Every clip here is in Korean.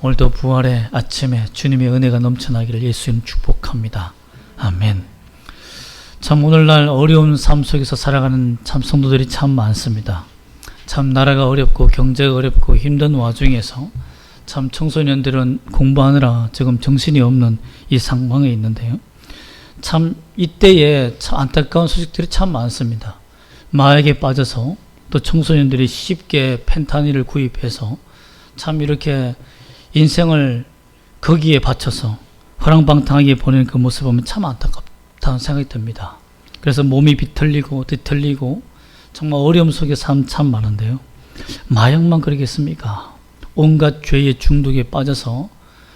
오늘도 부활의 아침에 주님의 은혜가 넘쳐나기를 예수님 축복합니다. 아멘. 참 오늘날 어려운 삶 속에서 살아가는 참 성도들이 참 많습니다. 참 나라가 어렵고 경제가 어렵고 힘든 와중에서 참 청소년들은 공부하느라 지금 정신이 없는 이 상황에 있는데요. 참 이때에 참 안타까운 소식들이 참 많습니다. 마약에 빠져서 또 청소년들이 쉽게 펜타닐을 구입해서 참 이렇게 인생을 거기에 바쳐서 허랑방탕하게 보내는 그 모습을 보면 참 안타깝다는 생각이 듭니다. 그래서 몸이 비틀리고 뒤틀리고 정말 어려움 속에 삶 참 많은데요. 마약만 그러겠습니까? 온갖 죄의 중독에 빠져서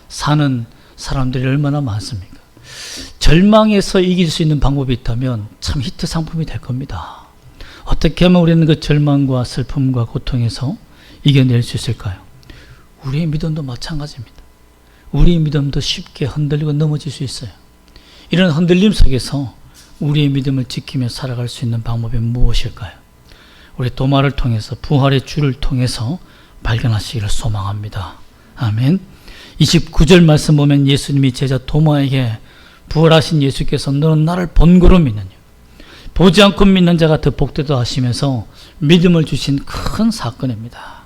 사는 사람들이 얼마나 많습니까? 절망에서 이길 수 있는 방법이 있다면 참 히트 상품이 될 겁니다. 어떻게 하면 우리는 그 절망과 슬픔과 고통에서 이겨낼 수 있을까요? 우리의 믿음도 마찬가지입니다. 우리의 믿음도 쉽게 흔들리고 넘어질 수 있어요. 이런 흔들림 속에서 우리의 믿음을 지키며 살아갈 수 있는 방법이 무엇일까요? 우리 도마를 통해서 부활의 주를 통해서 발견하시기를 소망합니다. 아멘. 29절 말씀 보면 예수님이 제자 도마에게 부활하신 예수께서 너는 나를 본고로 믿느냐 보지 않고 믿는 자가 더 복되다 하시면서 믿음을 주신 큰 사건입니다.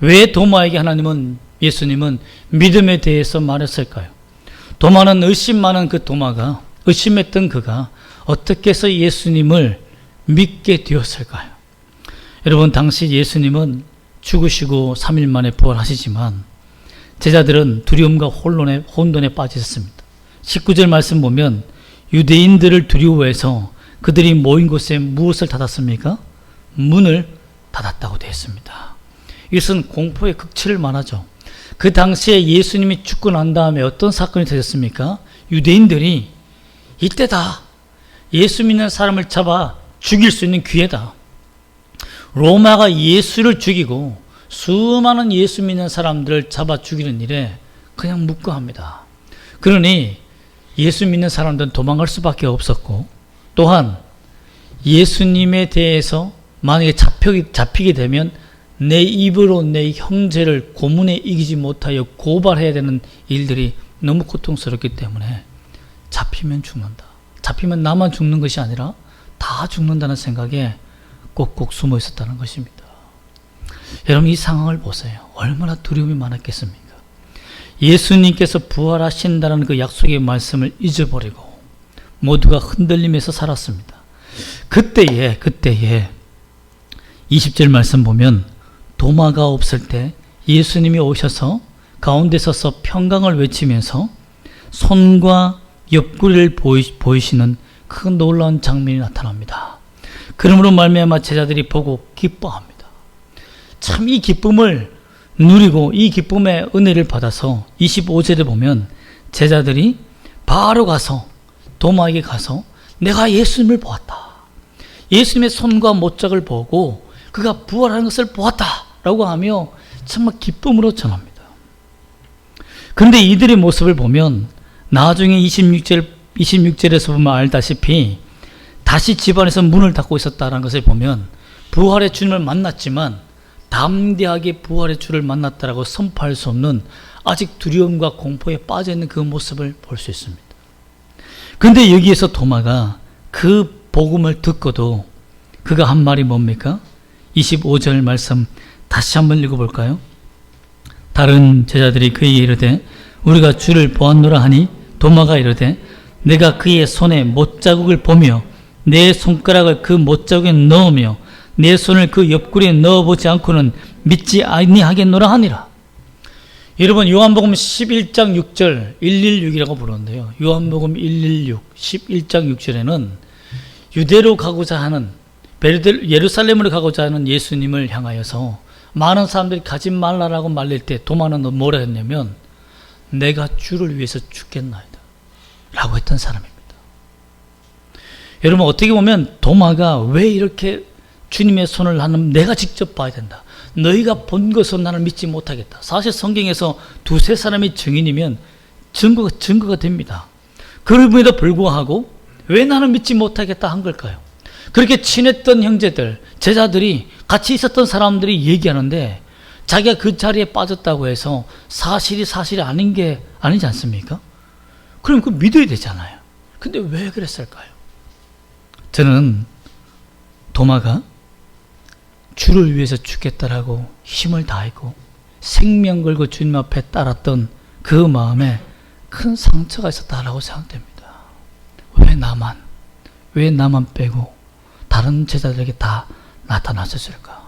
왜 도마에게 하나님은 예수님은 믿음에 대해서 말했을까요? 도마는 의심 많은 그 도마가 의심했던 그가 어떻게 해서 예수님을 믿게 되었을까요? 여러분 당시 예수님은 죽으시고 3일 만에 부활하시지만 제자들은 두려움과 혼돈에 빠져 있었습니다. 19절 말씀 보면 유대인들을 두려워해서 그들이 모인 곳에 무엇을 닫았습니까? 문을 닫았다고 되어 있습니다. 이것은 공포의 극치를 말하죠. 그 당시에 예수님이 죽고 난 다음에 어떤 사건이 터졌습니까? 유대인들이 이때다. 예수 믿는 사람을 잡아 죽일 수 있는 기회다. 로마가 예수를 죽이고 수많은 예수 믿는 사람들을 잡아 죽이는 일에 그냥 묵과합니다. 그러니 예수 믿는 사람들은 도망갈 수밖에 없었고 또한 예수님에 대해서 만약에 잡히게 되면 내 입으로 내 형제를 고문에 이기지 못하여 고발해야 되는 일들이 너무 고통스럽기 때문에 잡히면 죽는다. 잡히면 나만 죽는 것이 아니라 다 죽는다는 생각에 꼭꼭 숨어 있었다는 것입니다. 여러분 이 상황을 보세요. 얼마나 두려움이 많았겠습니까? 예수님께서 부활하신다는 그 약속의 말씀을 잊어버리고 모두가 흔들림에서 살았습니다. 그때에 20절 말씀 보면 도마가 없을 때 예수님이 오셔서 가운데 서서 평강을 외치면서 손과 옆구리를 보이시는 큰 놀라운 장면이 나타납니다. 그러므로 말미암아 제자들이 보고 기뻐합니다. 참 이 기쁨을 누리고 이 기쁨의 은혜를 받아서 25절에 보면 제자들이 바로 가서 도마에게 가서 내가 예수님을 보았다. 예수님의 손과 못짝을 보고 그가 부활하는 것을 보았다 라고 하며 정말 기쁨으로 전합니다. 그런데 이들의 모습을 보면 나중에 26절에서 보면 알다시피 다시 집안에서 문을 닫고 있었다는 것을 보면 부활의 주님을 만났지만 담대하게 부활의 주를 만났다라고 선포할 수 없는 아직 두려움과 공포에 빠져있는 그 모습을 볼 수 있습니다. 그런데 여기에서 도마가 그 복음을 듣고도 그가 한 말이 뭡니까? 25절 말씀 다시 한번 읽어볼까요? 다른 제자들이 그에게 이르되 우리가 주를 보았노라 하니 도마가 이르되 내가 그의 손에 못자국을 보며 내 손가락을 그 못자국에 넣으며 내 손을 그 옆구리에 넣어보지 않고는 믿지 아니하겠노라 하니라. 여러분 요한복음 11장 6절 116이라고 부르는데요. 요한복음 116 11장 6절에는 유대로 가고자 하는 예루살렘으로 가고자 하는 예수님을 향하여서 많은 사람들이 가지 말라라고 말릴 때 도마는 뭐라 했냐면 내가 주를 위해서 죽겠나이다 라고 했던 사람입니다. 여러분 어떻게 보면 도마가 왜 이렇게 주님의 손을 하는 내가 직접 봐야 된다. 너희가 본 것은 나를 믿지 못하겠다. 사실 성경에서 두세 사람이 증인이면 증거가 됩니다. 그럼에도 불구하고 왜 나는 믿지 못하겠다 한 걸까요? 그렇게 친했던 형제들, 제자들이 같이 있었던 사람들이 얘기하는데 자기가 그 자리에 빠졌다고 해서 사실이 아닌 게 아니지 않습니까? 그럼 그 믿어야 되잖아요. 근데 왜 그랬을까요? 저는 도마가 주를 위해서 죽겠다라고 힘을 다했고 생명 걸고 주님 앞에 따랐던 그 마음에 큰 상처가 있었다라고 생각됩니다. 왜 나만 빼고 다른 제자들에게 다 나타났었을까?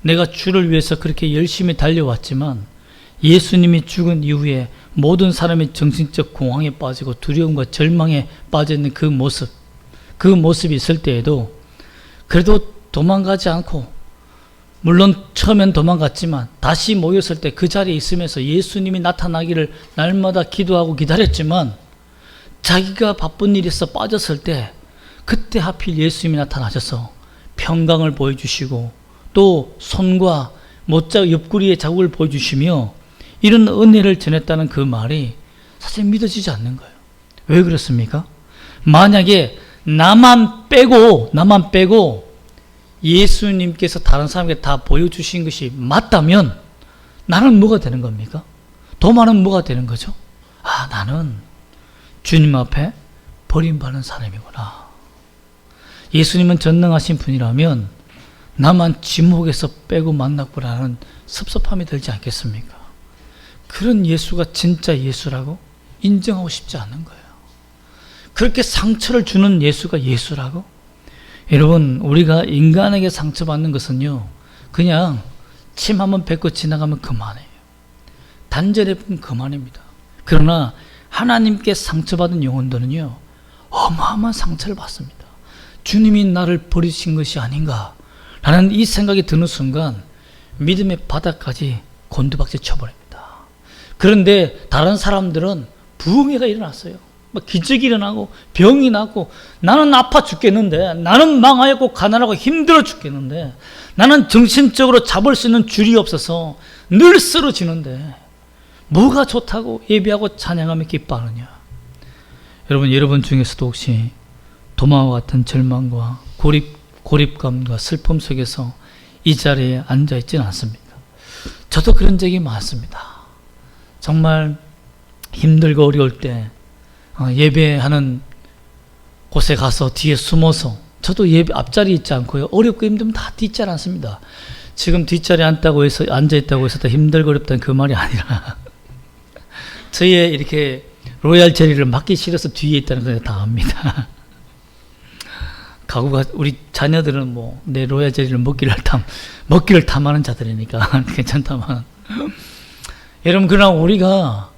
내가 주를 위해서 그렇게 열심히 달려왔지만 예수님이 죽은 이후에 모든 사람이 정신적 공황에 빠지고 두려움과 절망에 빠져있는 그 모습이 있을 때에도 그래도 도망가지 않고, 물론 처음엔 도망갔지만 다시 모였을 때 그 자리에 있으면서 예수님이 나타나기를 날마다 기도하고 기다렸지만 자기가 바쁜 일이 있어 빠졌을 때 그때 하필 예수님이 나타나셔서 평강을 보여주시고 또 손과 옆구리의 자국을 보여주시며 이런 은혜를 전했다는 그 말이 사실 믿어지지 않는 거예요. 왜 그렇습니까? 만약에 나만 빼고 예수님께서 다른 사람에게 다 보여주신 것이 맞다면 나는 뭐가 되는 겁니까? 도마는 뭐가 되는 거죠? 나는 주님 앞에 버림받는 사람이구나. 예수님은 전능하신 분이라면 나만 지목에서 빼고 만났구나는 섭섭함이 들지 않겠습니까? 그런 예수가 진짜 예수라고 인정하고 싶지 않은 거예요. 그렇게 상처를 주는 예수가 예수라고? 여러분, 우리가 인간에게 상처받는 것은요, 그냥 침 한번 뱉고 지나가면 그만해요. 단절해 보면 그만입니다. 그러나 하나님께 상처받은 영혼들은요, 어마어마한 상처를 받습니다. 주님이 나를 버리신 것이 아닌가 라는 이 생각이 드는 순간 믿음의 바닥까지 곤두박질 쳐버립니다. 그런데 다른 사람들은 부흥회가 일어났어요. 기적이 일어나고 병이 나고, 나는 아파 죽겠는데, 나는 망하였고 가난하고 힘들어 죽겠는데, 나는 정신적으로 잡을 수 있는 줄이 없어서 늘 쓰러지는데 뭐가 좋다고 예배하고 찬양하며 기뻐하느냐. 여러분 중에서도 혹시 도마와 같은 절망과 고립감과 슬픔 속에서 이 자리에 앉아있지는 않습니까? 저도 그런 적이 많습니다. 정말 힘들고 어려울 때 예배하는 곳에 가서 뒤에 숨어서, 저도 예배 앞자리 있지 않고요, 어렵고 힘들면 다 뒷자리 앉습니다. 지금 뒷자리에 앉아있다고 해서 더 힘들고 어렵다는 그 말이 아니라 저의 이렇게 로얄 제리를 맞기 싫어서 뒤에 있다는 걸 다 압니다. 가구가, 우리 자녀들은 내 로얄 제리를 먹기를 탐하는 자들이니까 괜찮다만 여러분, 그러나 우리가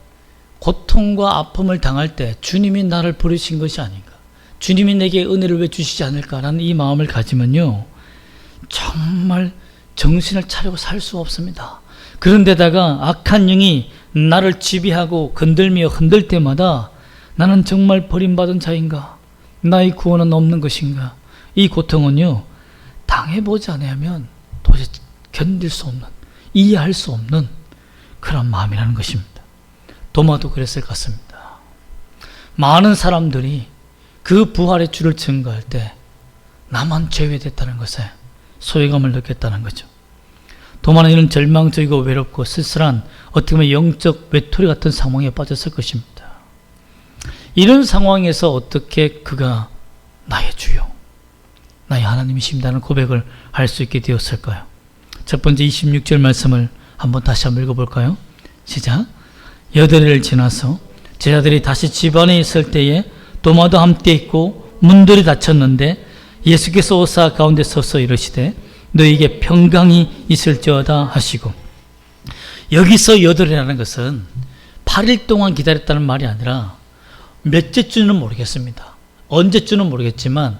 고통과 아픔을 당할 때 주님이 나를 부르신 것이 아닌가, 주님이 내게 은혜를 왜 주시지 않을까라는 이 마음을 가지면요, 정말 정신을 차리고 살 수 없습니다. 그런데다가 악한 영이 나를 지배하고 건들며 흔들 때마다 나는 정말 버림받은 자인가, 나의 구원은 없는 것인가, 이 고통은요, 당해보지 않으면 도저히 견딜 수 없는, 이해할 수 없는 그런 마음이라는 것입니다. 도마도 그랬을 것 같습니다. 많은 사람들이 그 부활의 주를 증거할 때 나만 제외됐다는 것에 소외감을 느꼈다는 거죠. 도마는 이런 절망적이고 외롭고 쓸쓸한, 어떻게 보면 영적 외톨이 같은 상황에 빠졌을 것입니다. 이런 상황에서 어떻게 그가 나의 주요, 나의 하나님이십니다는 고백을 할 수 있게 되었을까요? 첫 번째 26절 말씀을 다시 한번 읽어볼까요? 시작. 8일을 지나서 제자들이 다시 집 안에 있을 때에 도마도 함께 있고 문들이 닫혔는데 예수께서 오사 가운데 서서 이르시되 너희에게 평강이 있을지어다 하시고, 여기서 8일이라는 것은 8일 동안 기다렸다는 말이 아니라 몇째 주는 모르겠습니다. 언제쯤은 모르겠지만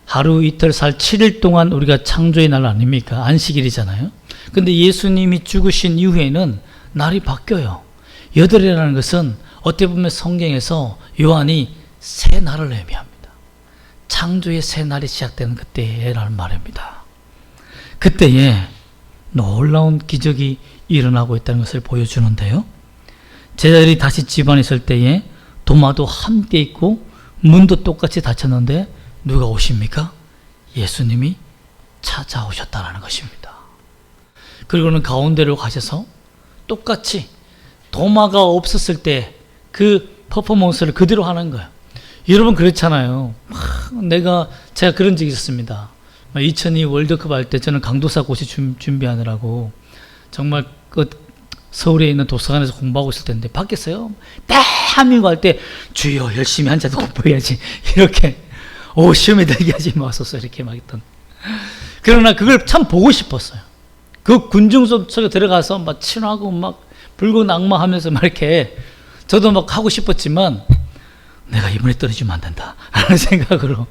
하루 이틀 살 7일 동안 우리가 창조의 날 아닙니까? 안식일이잖아요. 근데 예수님이 죽으신 이후에는 날이 바뀌어요. 8일이라는 것은 어떻게 보면 성경에서 요한이 새 날을 의미합니다. 창조의 새 날이 시작되는 그때라는 말입니다. 그때에 놀라운 기적이 일어나고 있다는 것을 보여주는데요. 제자들이 다시 집안에 있을 때에 도마도 함께 있고 문도 똑같이 닫혔는데 누가 오십니까? 예수님이 찾아오셨다는 것입니다. 그리고는 가운데로 가셔서 똑같이 도마가 없었을 때 그 퍼포먼스를 그대로 하는 거예요. 여러분 그렇잖아요. 제가 그런 적이 있었습니다. 2002 월드컵 할 때 저는 강도사 고시 준비하느라고 정말 그 서울에 있는 도서관에서 공부하고 있을 텐데 밖에서요 대한민국 할 때 주여 열심히 앉아서 공부해야지 이렇게 시험에 들게 하지 마소서 이렇게 막 했던. 그러나 그걸 참 보고 싶었어요. 그 군중 속에 들어가서 막 친하고 막 붉은 악마 하면서 막 이렇게 저도 막 하고 싶었지만 내가 이번에 떨어지면 안 된다 라는 생각으로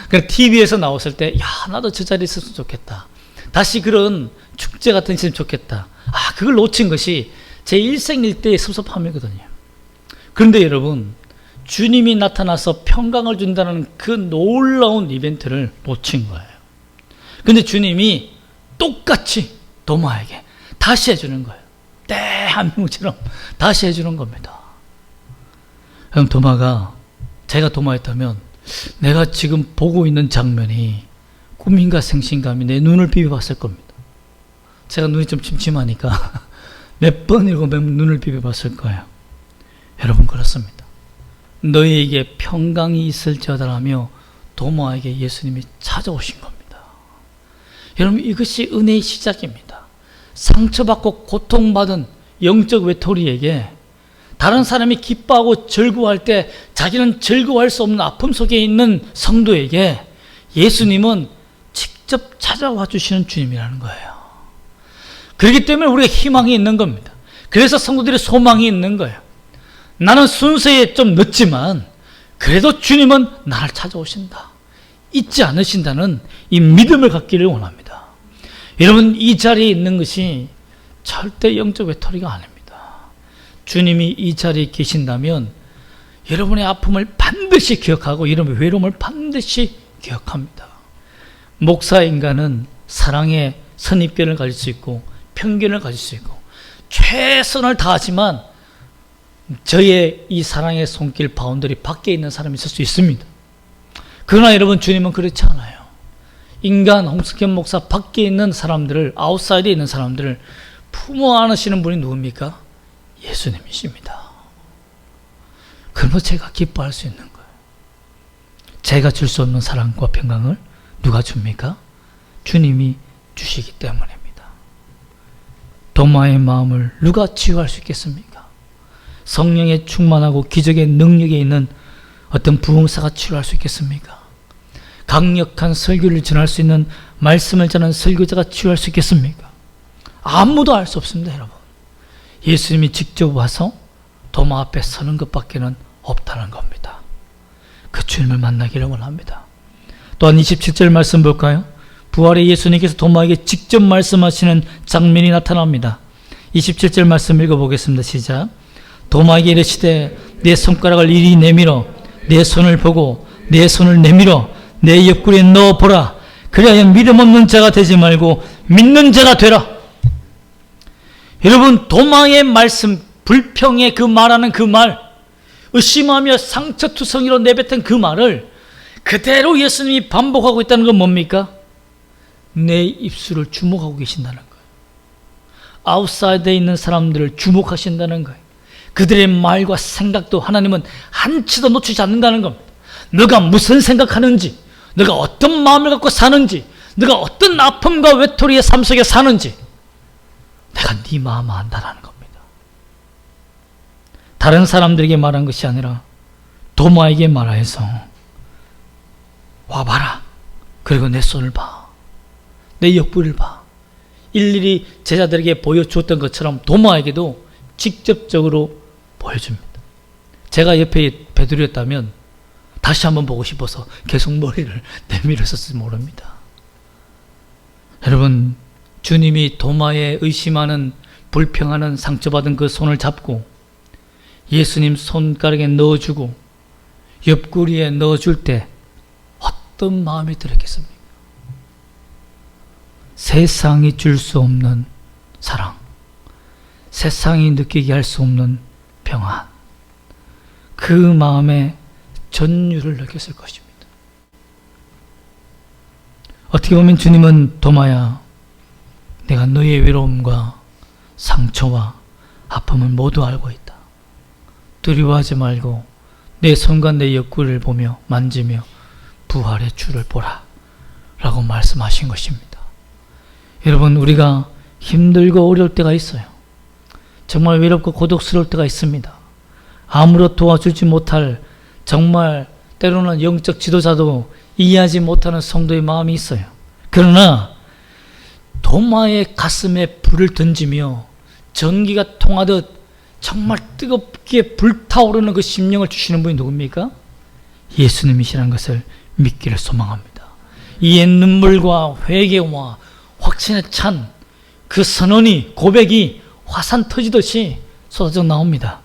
그래서 TV에서 나왔을 때 나도 저 자리에 있었으면 좋겠다. 다시 그런 축제 같은 게 있으면 좋겠다. 그걸 놓친 것이 제 일생일대의 섭섭함이거든요. 그런데 여러분 주님이 나타나서 평강을 준다는 그 놀라운 이벤트를 놓친 거예요. 근데 주님이 똑같이 도마에게 다시 해주는 거예요. 대한민국처럼 다시 해주는 겁니다. 그럼 제가 도마였다면 내가 지금 보고 있는 장면이 꿈인가 생신감이 내 눈을 비벼봤을 겁니다. 제가 눈이 좀 침침하니까 몇 번이고 몇 눈을 비벼봤을 거예요. 여러분 그렇습니다. 너희에게 평강이 있을지어다라며 도마에게 예수님이 찾아오신 겁니다. 여러분 이것이 은혜의 시작입니다. 상처받고 고통받은 영적 외톨이에게 다른 사람이 기뻐하고 즐거워할 때 자기는 즐거워할 수 없는 아픔 속에 있는 성도에게 예수님은 직접 찾아와 주시는 주님이라는 거예요. 그렇기 때문에 우리가 희망이 있는 겁니다. 그래서 성도들의 소망이 있는 거예요. 나는 순서에 좀 늦지만 그래도 주님은 나를 찾아오신다. 잊지 않으신다는 이 믿음을 갖기를 원합니다. 여러분 이 자리에 있는 것이 절대 영적 외톨이가 아닙니다. 주님이 이 자리에 계신다면 여러분의 아픔을 반드시 기억하고 여러분의 외로움을 반드시 기억합니다. 목사 인간은 사랑의 선입견을 가질 수 있고 편견을 가질 수 있고 최선을 다하지만 저의 이 사랑의 손길 바운더리 밖에 있는 사람이 있을 수 있습니다. 그러나 여러분 주님은 그렇지 않아요. 인간 홍석현 목사 밖에 있는 사람들을 아웃사이드에 있는 사람들을 품어 안으시는 분이 누굽니까? 예수님이십니다. 그러면 제가 기뻐할 수 있는 거예요. 제가 줄 수 없는 사랑과 평강을 누가 줍니까? 주님이 주시기 때문입니다. 도마의 마음을 누가 치유할 수 있겠습니까? 성령에 충만하고 기적의 능력에 있는 어떤 부흥사가 치유할 수 있겠습니까? 강력한 설교를 전할 수 있는 말씀을 전하는 설교자가 치유할 수 있겠습니까? 아무도 알 수 없습니다, 여러분. 예수님이 직접 와서 도마 앞에 서는 것밖에는 없다는 겁니다. 그 주님을 만나기를 원합니다. 또한 27절 말씀 볼까요? 부활의 예수님께서 도마에게 직접 말씀하시는 장면이 나타납니다. 27절 말씀 읽어보겠습니다. 시작. 도마에게 이르시되 내 손가락을 이리 내밀어 내 손을 보고 내 손을 내밀어 내 옆구리에 넣어보라. 그리하여 믿음 없는 자가 되지 말고 믿는 자가 되라. 여러분 도마의 말씀, 불평의 그 말하는 그 말, 의심하며 상처투성이로 내뱉은 그 말을 그대로 예수님이 반복하고 있다는 건 뭡니까? 내 입술을 주목하고 계신다는 거예요. 아웃사이드에 있는 사람들을 주목하신다는 거예요. 그들의 말과 생각도 하나님은 한치도 놓치지 않는다는 겁니다. 너가 무슨 생각하는지, 너가 어떤 마음을 갖고 사는지, 너가 어떤 아픔과 외톨이의 삶 속에 사는지 내가 네 마음을 안다라는 겁니다. 다른 사람들에게 말한 것이 아니라 도마에게 말하여서 와봐라. 그리고 내 손을 봐. 내 옆구리를 봐. 일일이 제자들에게 보여주었던 것처럼 도마에게도 직접적으로 보여줍니다. 제가 옆에 베드로였다면 다시 한번 보고 싶어서 계속 머리를 내밀었을지 모릅니다. 여러분, 주님이 도마에 의심하는, 불평하는, 상처받은 그 손을 잡고 예수님 손가락에 넣어주고 옆구리에 넣어줄 때 어떤 마음이 들었겠습니까? 세상이 줄 수 없는 사랑, 세상이 느끼게 할 수 없는 평안, 그 마음에 전율을 느꼈을 것입니다. 어떻게 보면 주님은 도마야, 내가 너의 외로움과 상처와 아픔을 모두 알고 있다. 두려워하지 말고 내 손과 내 옆구리를 보며 만지며 부활의 주를 보라 라고 말씀하신 것입니다. 여러분, 우리가 힘들고 어려울 때가 있어요. 정말 외롭고 고독스러울 때가 있습니다. 아무로 도와주지 못할, 정말 때로는 영적 지도자도 이해하지 못하는 성도의 마음이 있어요. 그러나 도마의 가슴에 불을 던지며 전기가 통하듯 정말 뜨겁게 불타오르는 그 심령을 주시는 분이 누굽니까? 예수님이시라는 것을 믿기를 소망합니다. 이에 눈물과 회개와 확신에 찬 그 선언이, 고백이 화산 터지듯이 쏟아져 나옵니다.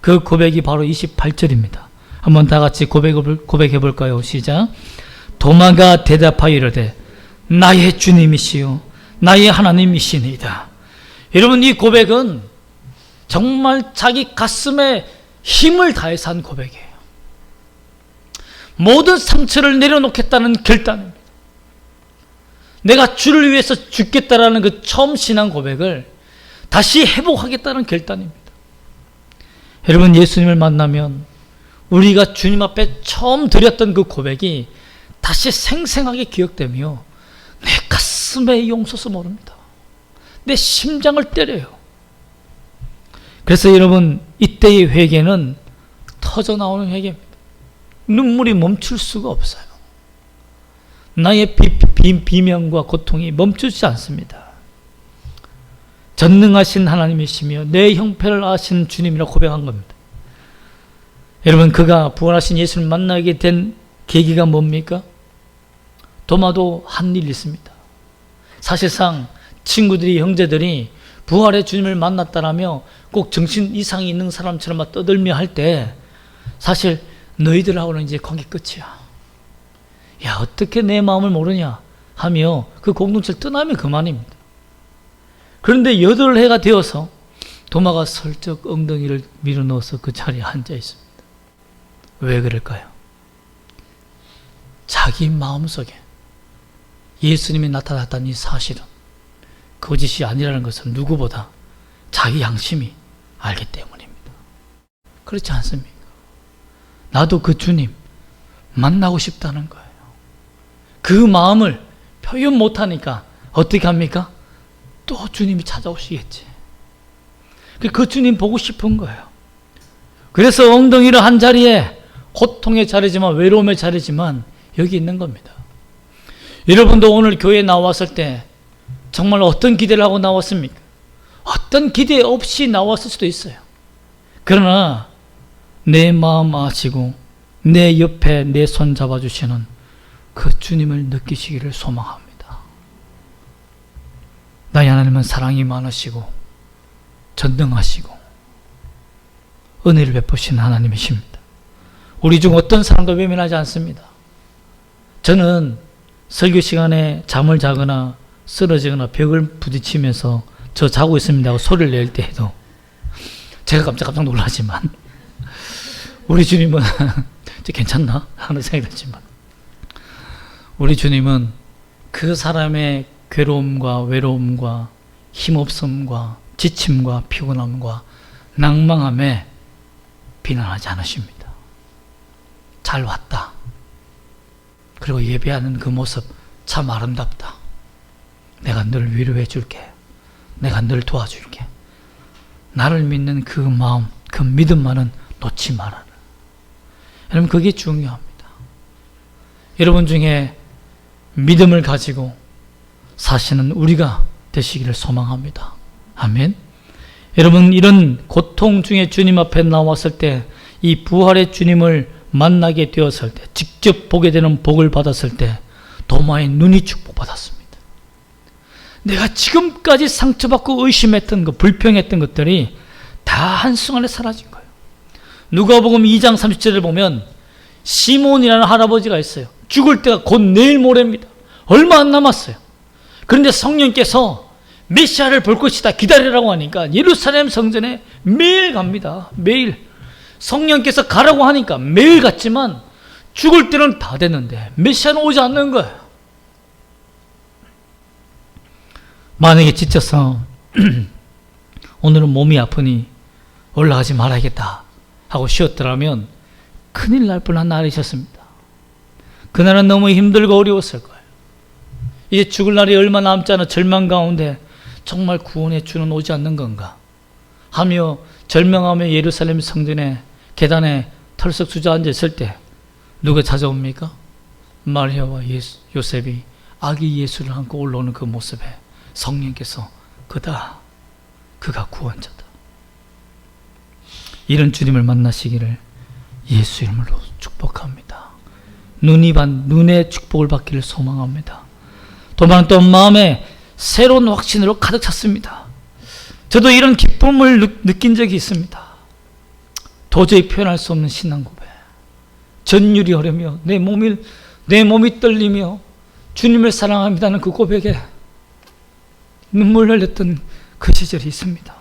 그 고백이 바로 28절입니다. 한번 다 같이 고백해 볼까요? 시작. 도마가 대답하여 이르되 나의 주님이시요 나의 하나님이시니이다. 여러분, 이 고백은 정말 자기 가슴에 힘을 다해서 한 고백이에요. 모든 상처를 내려놓겠다는 결단입니다. 내가 주를 위해서 죽겠다라는 그 처음 신앙 고백을 다시 회복하겠다는 결단입니다. 여러분, 예수님을 만나면 우리가 주님 앞에 처음 드렸던 그 고백이 다시 생생하게 기억되며 내 가슴에 용서서 모릅니다. 내 심장을 때려요. 그래서 여러분, 이때의 회개는 터져나오는 회개입니다. 눈물이 멈출 수가 없어요. 나의 비명과 고통이 멈추지 않습니다. 전능하신 하나님이시며 내 형편을 아시는 주님이라 고백한 겁니다. 여러분, 그가 부활하신 예수를 만나게 된 계기가 뭡니까? 도마도 한 일이 있습니다. 사실상 친구들이, 형제들이 부활의 주님을 만났다라며 꼭 정신 이상이 있는 사람처럼 막 떠들며 할 때 사실 너희들하고는 이제 관계 끝이야. 야, 어떻게 내 마음을 모르냐 하며 그 공동체를 떠나면 그만입니다. 그런데 8해가 되어서 도마가 슬쩍 엉덩이를 밀어넣어서 그 자리에 앉아 있습니다. 왜 그럴까요? 자기 마음속에 예수님이 나타났다는 이 사실은 거짓이 아니라는 것을 누구보다 자기 양심이 알기 때문입니다. 그렇지 않습니까? 나도 그 주님 만나고 싶다는 거예요. 그 마음을 표현 못하니까 어떻게 합니까? 또 주님이 찾아오시겠지. 그 주님 보고 싶은 거예요. 그래서 엉덩이를 한 자리에, 고통의 자리지만, 외로움의 자리지만 여기 있는 겁니다. 여러분도 오늘 교회에 나왔을 때 정말 어떤 기대를 하고 나왔습니까? 어떤 기대 없이 나왔을 수도 있어요. 그러나 내 마음 아시고 내 옆에 내 손 잡아주시는 그 주님을 느끼시기를 소망합니다. 나의 하나님은 사랑이 많으시고 전능하시고 은혜를 베푸시는 하나님이십니다. 우리 중 어떤 사람도 외면하지 않습니다. 저는 설교 시간에 잠을 자거나 쓰러지거나 벽을 부딪히면서 저 자고 있습니다 하고 소리를 낼 때에도 제가 깜짝 놀라지만 우리 주님은 괜찮나? 하는 생각이 들지만 우리 주님은 그 사람의 괴로움과 외로움과 힘없음과 지침과 피곤함과 낭망함에 비난하지 않으십니다. 잘 왔다. 그리고 예배하는 그 모습 참 아름답다. 내가 늘 위로해 줄게. 내가 늘 도와줄게. 나를 믿는 그 마음, 그 믿음만은 놓지 말아라. 여러분, 그게 중요합니다. 여러분 중에 믿음을 가지고 사시는 우리가 되시기를 소망합니다. 아멘. 여러분, 이런 고통 중에 주님 앞에 나왔을 때, 이 부활의 주님을 만나게 되었을 때, 직접 보게 되는 복을 받았을 때 도마의 눈이 축복받았습니다. 내가 지금까지 상처받고 의심했던 것, 불평했던 것들이 다 한순간에 사라진 거예요. 누가복음 2장 30절을 보면 시몬이라는 할아버지가 있어요. 죽을 때가 곧 내일 모레입니다. 얼마 안 남았어요. 그런데 성령께서 메시아를 볼 것이다 기다리라고 하니까 예루살렘 성전에 매일 갑니다. 매일. 성령께서 가라고 하니까 매일 갔지만 죽을 때는 다 됐는데 메시아는 오지 않는 거예요. 만약에 지쳐서 오늘은 몸이 아프니 올라가지 말아야겠다 하고 쉬었더라면 큰일 날 뻔한 날이셨습니다. 그날은 너무 힘들고 어려웠을 거예요. 이제 죽을 날이 얼마 남지 않아 절망 가운데 정말 구원의 주는 오지 않는 건가 하며 절망하며 예루살렘 성전의 계단에 털썩 주저앉아 있을 때 누가 찾아옵니까? 마리아와 요셉이 아기 예수를 안고 올라오는 그 모습에 성령께서 그다, 그가 구원자다. 이런 주님을 만나시기를 예수 이름으로 축복합니다. 눈의 축복을 받기를 소망합니다. 또 마음에 새로운 확신으로 가득 찼습니다. 저도 이런 기쁨을 느낀 적이 있습니다. 도저히 표현할 수 없는 신앙 고백. 전율이 흐르며 내 몸이 떨리며 주님을 사랑합니다는 그 고백에 눈물 흘렸던 그 시절이 있습니다.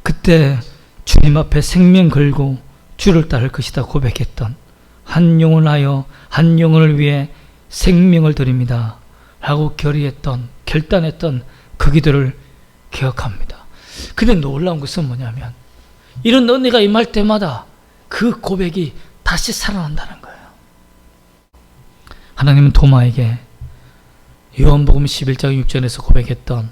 그때 주님 앞에 생명 걸고 주를 따를 것이다 고백했던 한 영혼하여 한 영혼을 위해 생명을 드립니다 라고 결단했던 그 기도를 기억합니다. 근데 놀라운 것은 뭐냐면 이런 은혜가 임할 때마다 그 고백이 다시 살아난다는 거예요. 하나님은 도마에게 요한복음 11장 6절에서 고백했던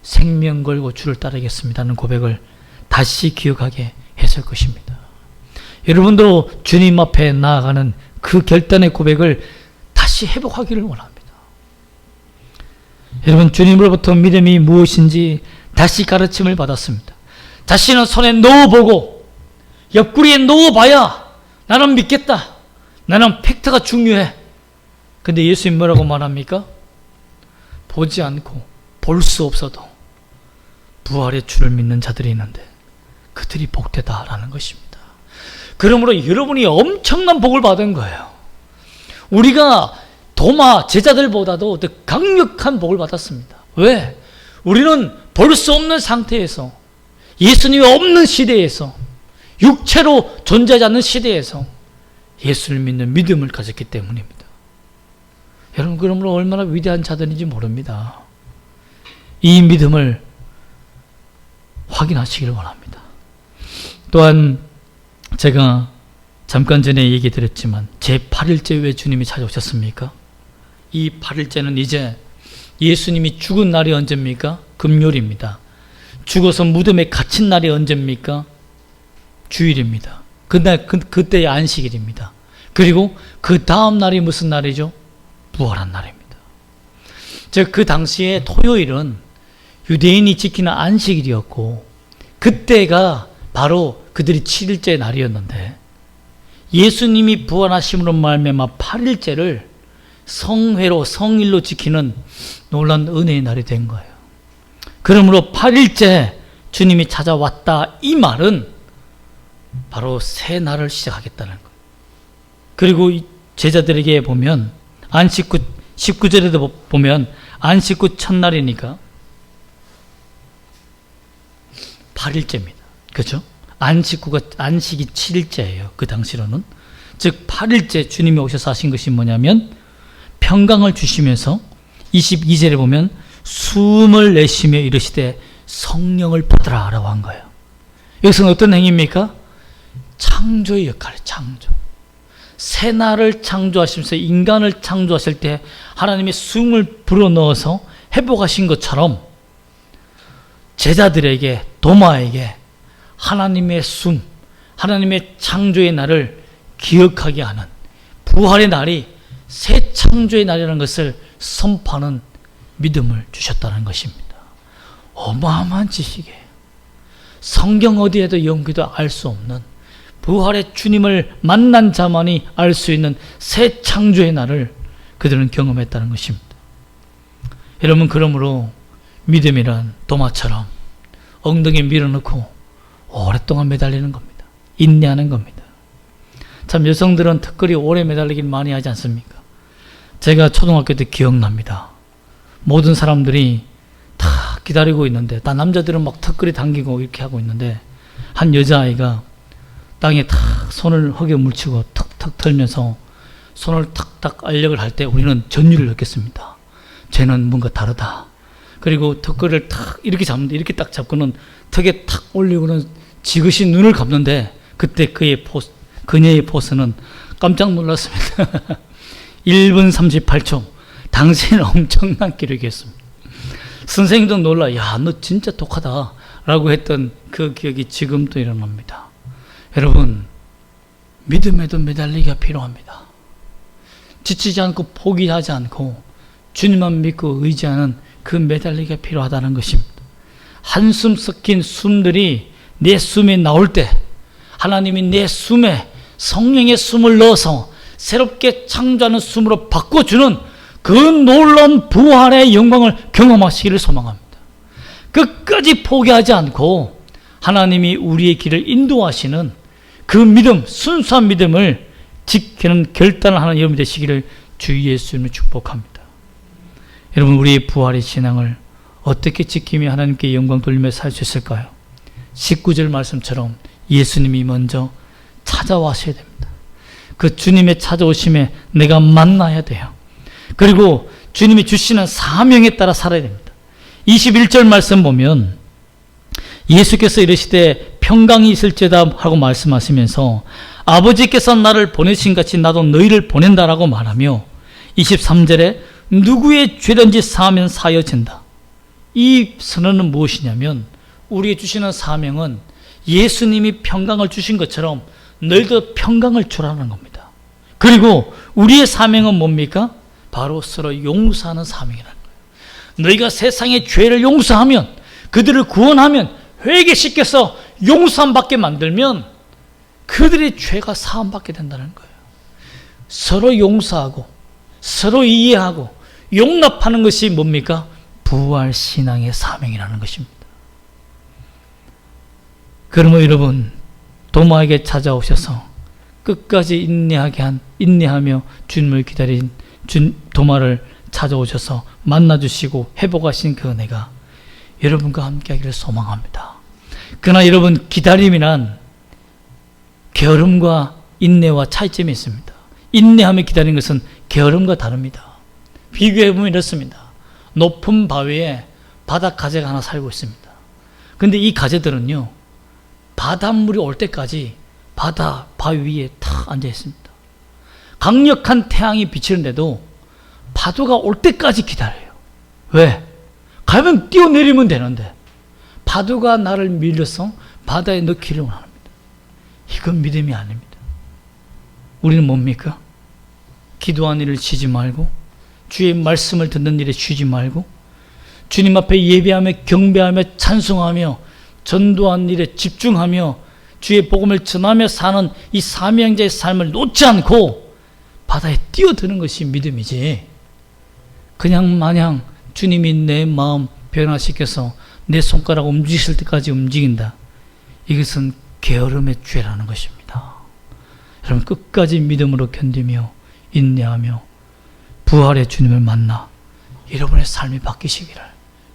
생명 걸고 주를 따르겠습니다는 고백을 다시 기억하게 했을 것입니다. 여러분도 주님 앞에 나아가는 그 결단의 고백을 다시 회복하기를 원합니다. 여러분, 주님으로부터 믿음이 무엇인지 다시 가르침을 받았습니다. 자신은 손에 넣어보고 옆구리에 넣어봐야 나는 믿겠다. 나는 팩트가 중요해. 근데 예수님 뭐라고 말합니까? 보지 않고 볼 수 없어도 부활의 주를 믿는 자들이 있는데 그들이 복되다라는 것입니다. 그러므로 여러분이 엄청난 복을 받은 거예요. 우리가 도마 제자들보다도 더 강력한 복을 받았습니다. 왜? 우리는 볼 수 없는 상태에서 예수님이 없는 시대에서 육체로 존재하지 않는 시대에서 예수를 믿는 믿음을 가졌기 때문입니다. 여러분, 그러므로 얼마나 위대한 자들인지 모릅니다. 이 믿음을 확인하시기를 원합니다. 또한 제가 잠깐 전에 얘기 드렸지만 제8일째 왜 주님이 찾아오셨습니까? 이 8일째는 이제 예수님이 죽은 날이 언제입니까? 금요일입니다. 죽어서 무덤에 갇힌 날이 언제입니까? 주일입니다. 그때의 안식일입니다. 그리고 그 다음 날이 무슨 날이죠? 부활한 날입니다. 즉 그 당시에 토요일은 유대인이 지키는 안식일이었고 그때가 바로 그들이 7일째 날이었는데 예수님이 부활하심으로 말미암아 8일째를 성회로 성일로 지키는 놀라운 은혜의 날이 된 거예요. 그러므로 8일째 주님이 찾아왔다 이 말은 바로 새 날을 시작하겠다는 거예요. 그리고 제자들에게 보면 안식 후 19절에도 보면 안식 후 첫날이니까 8일째입니다. 그렇죠? 안식이 7일째예요. 그 당시로는. 즉 8일째 주님이 오셔서 하신 것이 뭐냐면 평강을 주시면서 22절에 보면 숨을 내쉬며 이르시되 성령을 받으라 라고 한 거예요. 여기서는 어떤 행위입니까? 창조의 역할, 창조. 새날을 창조하시면서 인간을 창조하실 때 하나님의 숨을 불어넣어서 회복하신 것처럼 제자들에게, 도마에게 하나님의 숨, 하나님의 창조의 날을 기억하게 하는 부활의 날이 새 창조의 날이라는 것을 선포하는 믿음을 주셨다는 것입니다. 어마어마한 지식이에요. 성경 어디에도 연기도 알 수 없는 부활의 주님을 만난 자만이 알 수 있는 새 창조의 날을 그들은 경험했다는 것입니다. 여러분, 그러므로 믿음이란 도마처럼 엉덩이에 밀어넣고 오랫동안 매달리는 겁니다. 인내하는 겁니다. 참 여성들은 턱걸이 오래 매달리길 많이 하지 않습니까? 제가 초등학교 때 기억납니다. 모든 사람들이 다 기다리고 있는데 다 남자들은 막 턱걸이 당기고 이렇게 하고 있는데 한 여자아이가 땅에 탁 손을 흙에 묻히고 턱턱 털면서 손을 탁탁 알력을 할 때 우리는 전율을 느꼈습니다. 쟤는 뭔가 다르다. 그리고 턱걸이를 탁 이렇게 잡는데 이렇게 딱 잡고는 턱에 탁 올리고는 지그시 눈을 감는데 그때 그녀의 포스는 깜짝 놀랐습니다. 1분 38초. 당시에는 엄청난 기록이었습니다. 선생님도 놀라, 야, 너 진짜 독하다 라고 했던 그 기억이 지금도 일어납니다. 여러분, 믿음에도 매달리기가 필요합니다. 지치지 않고 포기하지 않고 주님만 믿고 의지하는 그 매달리기가 필요하다는 것입니다. 한숨 섞인 숨들이 내 숨에 나올 때 하나님이 내 숨에 성령의 숨을 넣어서 새롭게 창조하는 숨으로 바꿔주는 그 놀라운 부활의 영광을 경험하시기를 소망합니다. 끝까지 포기하지 않고 하나님이 우리의 길을 인도하시는 그 믿음, 순수한 믿음을 지키는 결단을 하는 여러분 되시기를 주 예수님을 축복합니다. 여러분, 우리의 부활의 신앙을 어떻게 지키며 하나님께 영광 돌리며 살 수 있을까요? 19절 말씀처럼 예수님이 먼저 찾아와셔야 됩니다. 그 주님의 찾아오심에 내가 만나야 돼요. 그리고 주님이 주시는 사명에 따라 살아야 됩니다. 21절 말씀 보면 예수께서 이르시되 평강이 있을지어다 하고 말씀하시면서 아버지께서 나를 보내신 같이 나도 너희를 보낸다라고 말하며 23절에 누구의 죄든지 사하면 사여진다. 이 선언은 무엇이냐면 우리에게 주시는 사명은 예수님이 평강을 주신 것처럼 너희도 평강을 주라는 겁니다. 그리고 우리의 사명은 뭡니까? 바로 서로 용서하는 사명이라는 거예요. 너희가 세상의 죄를 용서하면, 그들을 구원하면, 회개시켜서 용서함 받게 만들면 그들의 죄가 사함 받게 된다는 거예요. 서로 용서하고 서로 이해하고 용납하는 것이 뭡니까? 부활 신앙의 사명이라는 것입니다. 그러면 여러분, 도마에게 찾아오셔서 끝까지 인내하며 주님을 기다린 도마를 찾아오셔서 만나주시고 회복하신 그 은혜가 여러분과 함께 하기를 소망합니다. 그러나 여러분, 기다림이란 게으름과 인내와 차이점이 있습니다. 인내하며 기다리는 것은 게으름과 다릅니다. 비교해보면 이렇습니다. 높은 바위에 바다 가재가 하나 살고 있습니다. 근데 이 가재들은요, 바닷물이 올 때까지 바위 위에 탁 앉아 있습니다. 강력한 태양이 비치는데도 파도가 올 때까지 기다려요. 왜? 가면 뛰어내리면 되는데 파도가 나를 밀려서 바다에 넣기를 원합니다. 이건 믿음이 아닙니다. 우리는 뭡니까? 기도하는 일을 쉬지 말고 주의 말씀을 듣는 일에 쉬지 말고 주님 앞에 예배하며 경배하며 찬송하며 전도하는 일에 집중하며 주의 복음을 전하며 사는 이 사명자의 삶을 놓지 않고 바다에 뛰어드는 것이 믿음이지, 그냥 마냥 주님이 내 마음 변화시켜서 내 손가락 움직일 때까지 움직인다. 이것은 게으름의 죄라는 것입니다. 여러분, 끝까지 믿음으로 견디며 인내하며 부활의 주님을 만나 여러분의 삶이 바뀌시기를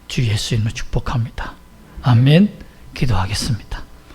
주 예수 이름으로 축복합니다. 아멘. 기도하겠습니다.